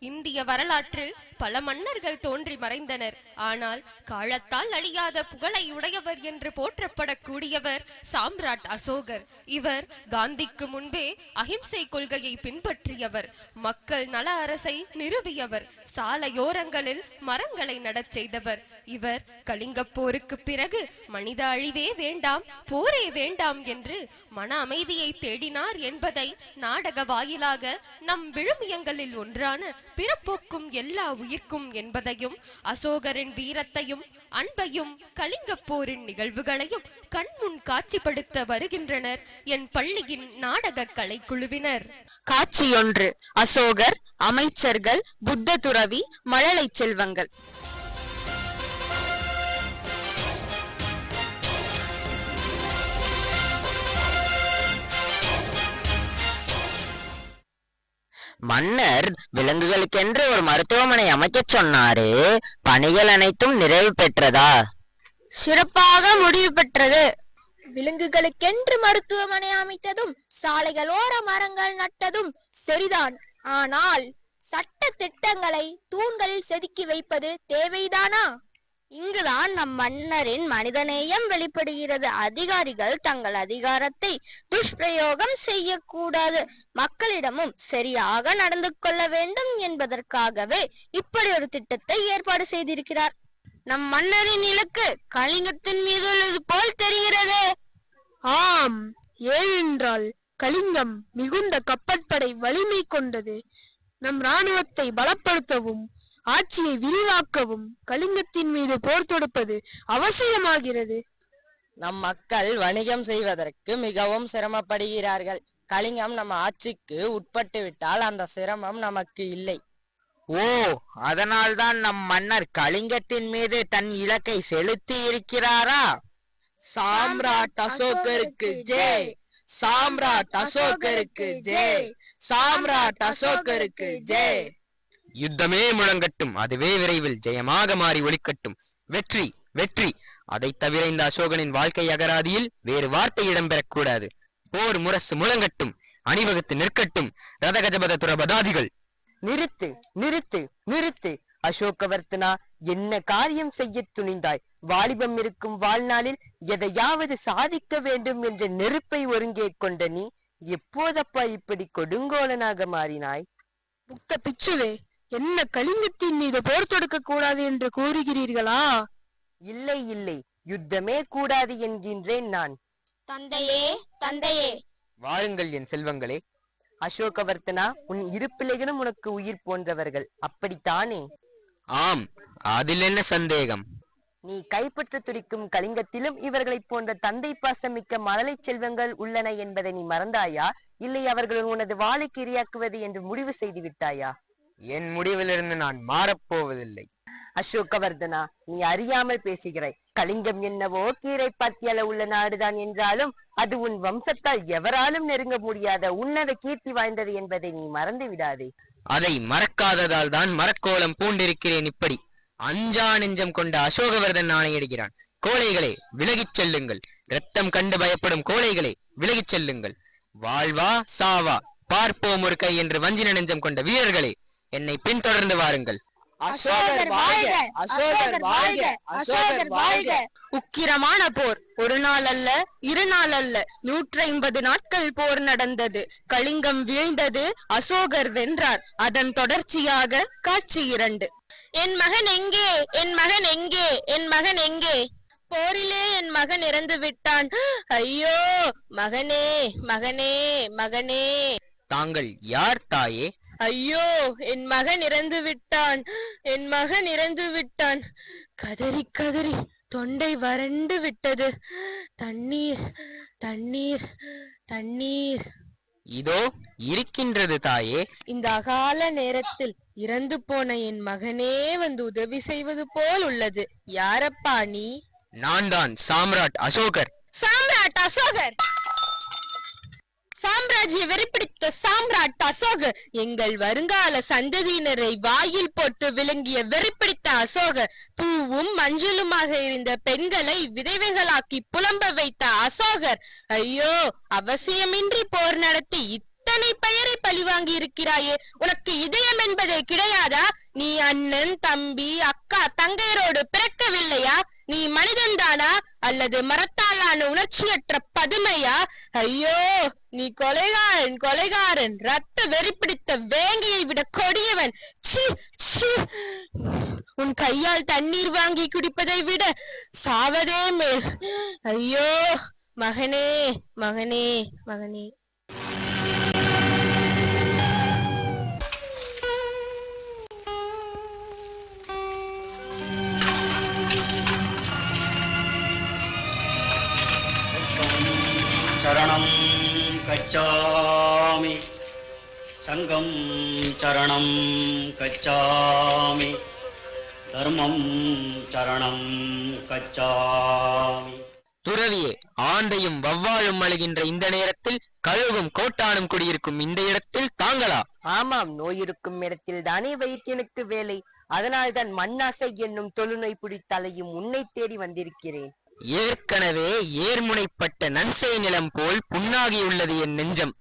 இந்திய வரலாற்றில் பல மன்னர்கள் தோன்றி மறைந்தனர். ஆனால் காலத்தால் அழியாத புகழை உடையவர் என்று போற்றப்படக்கூடியவர் சாம்ராட் அசோகர். இவர் காந்திக்கு முன்பே அஹிம்சை கொள்கையை பின்பற்றியவர். மக்கள் நல அரசை நிறுவியவர். சாலையோரங்களில் மரங்களை நடச் செய்தவர். இவர் கலிங்கப் போருக்கு பிறகு மனித அழிவே வேண்டாம், போரே வேண்டாம் என்று மன அமைதியை தேடினார் என்பதை நாடக வாயிலாக நம் விழுமியங்களில் ஒன்றான பிறப்போக்கும் எல்லா உயிர்க்கும் என்பதையும், அசோகரின் வீரத்தையும் அன்பையும் கலிங்கப் போரின் நிகழ்வுகளையும் கண்முன் காட்சிப்படுத்த வருகின்றனர் என் பள்ளியின் நாடக கலைக்குழுவினர். காட்சி 1. அசோகர், அமைச்சர்கள், புத்த துறவி, மழலை செல்வங்கள். மன்னர் விலங்குகளுக்கென்று ஒரு மருத்துவமனை அமைக்க சொன்னாரு. பணிகள் அனைத்தும் நிறைவு பெற்றதா? சிறப்பாக முடிவு பெற்றது. விலங்குகளுக்கென்று மருத்துவமனை அமைத்ததும் சாலைகளோர மரங்கள் நட்டதும் சரிதான். ஆனால் சட்ட திட்டங்களை தூண்களில் செதுக்கி வைப்பது தேவைதானா? இங்குதான் நம் மன்னரின் மனிதநேயம் வெளிப்படுகிறது. அதிகாரிகள் தங்கள் அதிகாரத்தை துஷ்பிரயோகம் செய்யக்கூடாது. மக்களிடமும் சரியாக நடந்து கொள்ள வேண்டும் என்பதற்காகவே இப்படி ஒரு திட்டத்தை ஏற்பாடு செய்திருக்கிறார். நம் மன்னரின் இலக்கு கலிங்கத்தின் மீது உள்ளது போல் தெரிகிறது. ஆம், ஏனென்றால் கலிங்கம் மிகுந்த கப்பற்படை வலிமை கொண்டது. நம் இராணுவத்தை பலப்படுத்தவும் ஆட்சியை விரிவாக்கவும் கலிங்கத்தின் மீது போர் தொடுப்பது அவசியமாகிறது. நம் மக்கள் வணிகம் செய்வதற்கு மிகவும் சிரமப்படுகிறார்கள். கலிங்கம் நம்ம ஆட்சிக்கு உட்பட்டு விட்டால் அந்த சிரமம் நமக்கு இல்லை. ஓ, அதனால்தான் நம் மன்னர் கலிங்கத்தின் மீது தன் இலக்கை செலுத்தி இருக்கிறாரா? சாம்ராட் அசோகருக்கு ஜெய்! சாம்ராட் அசோகருக்கு ஜெய்! சாம்ராட் அசோகருக்கு ஜெய்! யுத்தமே முழங்கட்டும், அதுவே விரைவில் ஜெயமாக மாறி ஒலிக்கட்டும். வெற்றி, வெற்றி! அதை தவிர இந்த அசோகனின் வாழ்க்கை அகராதியில் வேறு வார்த்தை இடம்பெறக்கூடாது. போர் முரசு முழங்கட்டும், அணிவகுத்து நிற்கட்டும் ரதகஜபத துரபதாதிகள். நிறுத்து, நிறுத்து, நிறுத்து! அசோகவர்த்தனா, என்ன காரியம் செய்ய துணிந்தாய்? வாலிபம் இருக்கும் வாழ்நாளில் எதையாவது சாதிக்க வேண்டும் என்ற நெருப்பை ஒருங்கே கொண்ட நீ எப்போதப்பா இப்படி கொடுங்கோலனாக மாறினாய்? முக்த பிச்சுவே, என்ன கலிங்கத்தின் மீது போர் தொடுக்க கூடாது என்று கூறுகிறீர்களா? இல்லை இல்லை, யுத்தமே கூடாது என்கின்றேன் நான். தந்தையே, தந்தையே! வாருங்கள் என் செல்வங்களே. அசோகவர்த்தனா, உன் இரு பிள்ளைகளும் உனக்கு உயிர் போன்றவர்கள், அப்படித்தானே? ஆம், அதில் என்ன சந்தேகம்? நீ கைப்பற்ற துடிக்கும் கலிங்கத்திலும் இவர்களைப் போன்ற தந்தை பாசமிக்க மழலை செல்வங்கள் உள்ளன என்பதை நீ மறந்தாயா? இல்லை அவர்கள் உனது வாளுக்கு இரையாக்குவது என்று முடிவு செய்து விட்டாயா? என் முடிவிலிருந்து நான் மாறப்போவதில்லை. அசோகவர்தனா, நீ அறியாமல் பேசுகிறாய். கலிங்கம் என்னவோ கீரை பாத்தியால உள்ள நாடுதான் என்றாலும் அது உன் வம்சத்தால் எவராலும் நெருங்க முடியாத உன்னத கீர்த்தி வாய்ந்தது என்பதை நீ மறந்து விடாதே. அதை மறக்காததால் தான் மரக்கோலம் பூண்டிருக்கிறேன். இப்படி அஞ்சா நெஞ்சம் கொண்ட அசோகவர்தன் ஆணையிடுகிறான். கோழைகளே, விலகிச் செல்லுங்கள். இரத்தம் கண்டு பயப்படும் கோழைகளே, விலகிச் செல்லுங்கள். வாழ்வா சாவா பார்ப்போம் ஒரு கை என்று வஞ்சின நெஞ்சம் கொண்ட வீரர்களே, என்னை பின்தொடர்ந்து வாருங்கள். அசோகர் வாழ்க! அசோகர் வாழ்க! அசோகர் வாழ்க! உக்கிரமான போர் ஒரு நாள் அல்ல, இரு நாள் அல்ல, 150 நாட்கள் போர் நடந்தது. கலிங்கம் வீழ்ந்தது, அசோகர் வென்றார். அதன் தொடர்ச்சியாக காட்சி 2. என் மகன் எங்கே? என் மகன் எங்கே? என் மகன் எங்கே? போரிலே என் மகன் இறந்து விட்டான். ஐயோ மகனே, மகனே, மகனே! தாங்கள் யார் தாயே? ஐயோ, என் மகன் இறந்து விட்டான், என் மகன் இறந்து விட்டான். கதறி கதறி தொண்டை வறண்டு விட்டது. தண்ணீர், தண்ணீர், தண்ணீர்! இதோ இருக்கின்றது தாயே. இந்த அகால நேரத்தில் இறந்து போன என் மகனே வந்து உதவி செய்வது போல் உள்ளது. யாரப்பா நீ? நான் தான் சாம்ராட் அசோகர். சாம்ராட் அசோகர்! சாம்ராஜ்ய வெறிப்பிடித்த சாம்ராட் அசோகர்! எங்கள் வருங்கால சந்ததியினரை வாயில் போட்டு விளங்கிய வெறிப்பிடித்த அசோகர்! பூவும் மஞ்சளுமாக இருந்த பெண்களை விதவைகளாக்கி புலம்ப வைத்த அசோகர்! ஐயோ, அவசியமின்றி போர் நடத்தி இத்தனை பெயரை பழிவாங்கி இருக்கிறாயே, உனக்கு இதயம் என்பதே கிடையாது. நீ அண்ணன் தம்பி அக்கா தங்கையரோடு பிறக்கவில்லையா? நீ மனிதன்தானா அல்லது மரத்தாலான உணர்ச்சியற்ற பதுமையா? ஐயோ, நீ கொலைகாரன், கொலைகாரன், ரத்த வெறி பிடித்த வேங்கையை விட கொடியவன். சி சி, உன் கையால் தண்ணீர் வாங்கி குடிப்பதை விட சாவதே மேல். ஐயோ மகனே, மகனே, மகனே. சரணம் கச்சாமி சங்கம் சரணம் கச்சாமி தர்மம் சரணம் கச்சாமி. துறவியே, ஆந்தையும் வவ்வாழும் அழுகின்ற இந்த நேரத்தில் கழுகும் கோட்டானும் குடியிருக்கும் இந்த இடத்தில் தாங்களா? ஆமாம், நோய் இருக்கும் இடத்தில் தானே வைத்தியனுக்கு வேலை. அதனால்தான் மண்ணாசை என்னும் தொழுநோய் பிடித்தலையும் உன்னை தேடி வந்திருக்கிறேன். ஏற்கனவே ஏர்முனைப்பட்ட நன்சை நிலம் போல் புண்ணாகியுள்ளது என் நெஞ்சம்.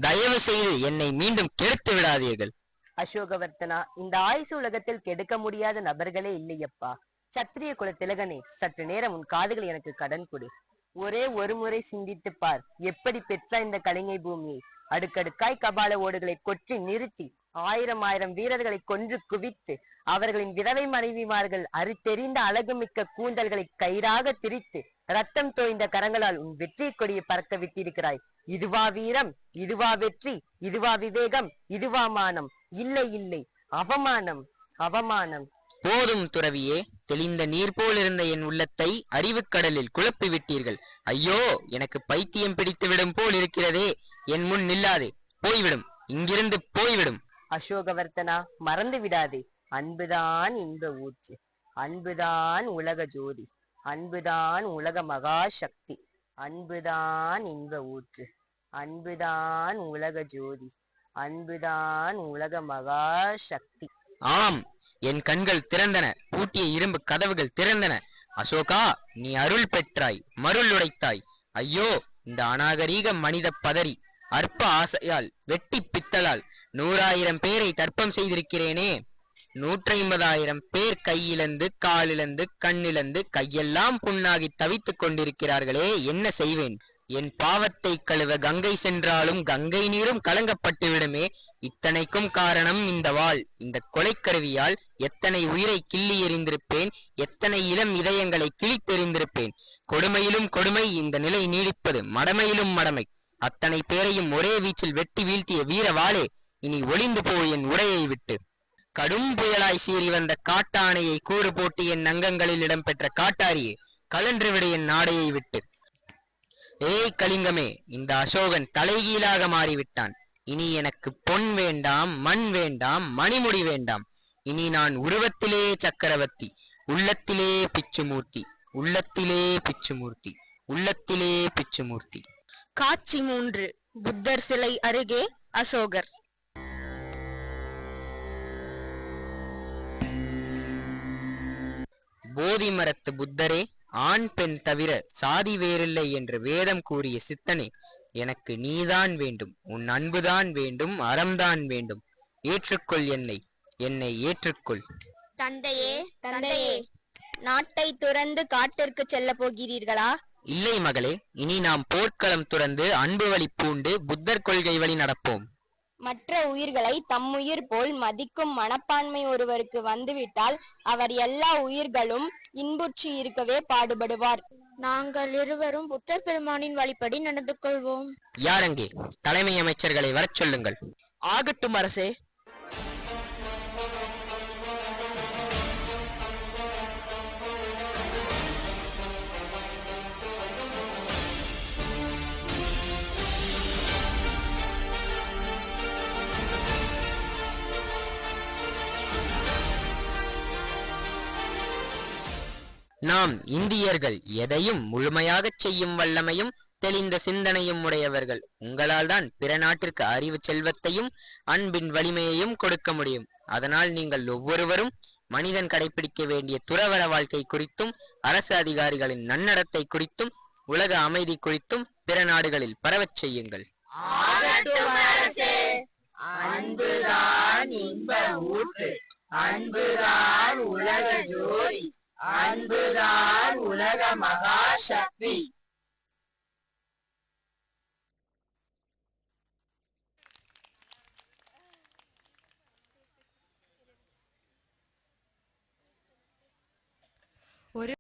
தயவு செய்து என்னை மீண்டும் கெடுத்து விடாதீர்கள். அசோகவர்த்தனா, இந்த ஆயுசு உலகத்தில் கெடுக்க முடியாத நபர்களே இல்லையப்பா. சத்திரிய குல திலகனே, சற்று நேரம் உன் காதுகள் எனக்கு கடன் கொடு. ஒரே ஒரு முறை சிந்தித்து பார், எப்படி பெற்ற இந்த கலிங்கை பூமியை அடுக்கடுக்காய் கபால ஓடுகளை கொற்றி நிறுத்தி ஆயிரம் வீரர்களை கொன்று குவித்து அவர்களின் விதவை மனைவிமார்கள் அறுத்தெறிந்த அழகுமிக்க கூந்தல்களை கயிறாக திரித்து ரத்தம் தோய்ந்த கரங்களால் உன் வெற்றி கொடியை பறக்க விட்டிருக்கிறாய். இதுவா வீரம்? இதுவா வெற்றி? இதுவா விவேகம்? இதுவா மானம்? இல்லை இல்லை, அவமானம், அவமானம். போதும் துறவியே, தெளிந்த நீர் போல் இருந்த என் உள்ளத்தை அறிவுக்கடலில் குழப்பி விட்டீர்கள். ஐயோ, எனக்கு பைத்தியம் பிடித்து விடும் போல் இருக்கிறதே. என் முன் நில்லாதே, போய்விடும், இங்கிருந்து போய்விடும். அசோகவர்த்தனா, மறந்து விடாதே, அன்புதான் இன்ப ஊற்று, அன்புதான் உலக ஜோதி, அன்புதான் உலக மகா சக்தி, அன்புதான் இன்ப ஊற்று, அன்புதான் உலக ஜோதி, அன்புதான் உலக மகா சக்தி. ஆம், என் கண்கள் திறந்தன, பூட்டிய இரும்பு கதவுகள் திறந்தன. அசோகா, நீ அருள் பெற்றாய், மருள் உடைத்தாய். ஐயோ, இந்த அநாகரீக மனித பதறி, அற்ப ஆசையால், வெட்டி பித்தலால் 100,000 பேரை தர்ப்பம் செய்திருக்கிறேனே. 150,000 பேர் கையிழந்து, காலிழந்து, கண்ணிழந்து, கையெல்லாம் புண்ணாகி தவித்துக் கொண்டிருக்கிறார்களே. என்ன செய்வேன்? என் பாவத்தை கழுவ கங்கை சென்றாலும் கங்கை நீரும் கலங்கப்பட்டு விடுமே. இத்தனைக்கும் காரணம் இந்த வாள், இந்த கொலைக்கருவியால் எத்தனை உயிரை கிள்ளி எறிந்திருப்பேன், எத்தனை இளம் இதயங்களை கிழித்தெறிந்திருப்பேன். கொடுமையிலும் கொடுமை இந்த நிலை நீடிப்பது, மடமையிலும் மடமை. அத்தனை பேரையும் ஒரே வீச்சில் வெட்டி வீழ்த்திய வீர வாளே, இனி ஒளிந்து போய் என் உரையை விட்டு. கடும் புயலாய் சீறி வந்த காட்டானையை கூறு போட்டு என் அங்கங்களில் இடம்பெற்ற காட்டாரியே, கலன்று விடு என் நாடையை விட்டு. ஏய் கலிங்கமே, இந்த அசோகன் தலைகீழாக மாறிவிட்டான். இனி எனக்கு பொன் வேண்டாம், மண் வேண்டாம், மணிமுடி வேண்டாம். இனி நான் உருவத்திலே சக்கரவர்த்தி, உள்ளத்திலே பிச்சுமூர்த்தி, உள்ளத்திலே பிச்சுமூர்த்தி, உள்ளத்திலே பிச்சுமூர்த்தி. காட்சி 3. புத்தர் சிலை அருகே அசோகர். போதி மரத்து புத்தரே, ஆண் பெண் தவிர சாதி வேறில்லை என்று வேதம் கூறிய சித்தனே, எனக்கு நீதான் வேண்டும், உன் அன்புதான் வேண்டும், அறம்தான் வேண்டும். ஏற்றுக்கொள் என்னை, என்னை ஏற்றுக்கொள். தந்தையே, தந்தையே, நாட்டை துறந்து காட்டிற்கு செல்ல போகிறீர்களா? இல்லை மகளே, இனி நாம் போர்க்களம் துறந்து அன்பு வழி பூண்டு புத்தர் கொள்கை வழி நடப்போம். மற்ற உயிர்களை தம்முயிர் போல் மதிக்கும் மனப்பான்மை ஒருவருக்கு வந்துவிட்டால் அவர் எல்லா உயிர்களும் இன்புற்றி இருக்கவே பாடுபடுவார். நாங்கள் இருவரும் புத்தர் பெருமானின் வழிப்படி நடந்து கொள்வோம். யாரங்கே? தலைமை அமைச்சர்களை வரச் சொல்லுங்கள். ஆகட்டும் அரசே. நாம் இந்தியர்கள் எதையும் முழுமையாகச் செய்யும் வல்லமையும் தெளிந்த சிந்தனையும் உடையவர்கள். உங்களால் தான் பிற நாட்டிற்கு அறிவு செல்வத்தையும் அன்பின் வலிமையையும் கொடுக்க முடியும். அதனால் நீங்கள் ஒவ்வொருவரும் மனிதன் கடைபிடிக்க வேண்டிய துறவற வாழ்க்கை குறித்தும், அரசு அதிகாரிகளின் நன்னடத்தை குறித்தும், உலக அமைதி குறித்தும் பிற நாடுகளில் பரவச் செய்யுங்கள். அன்புதான் இன்ப ஊற்று, அன்புதான் உலக ஜோதி, அன்புதான் உலக மகாசக்தி. ஒரு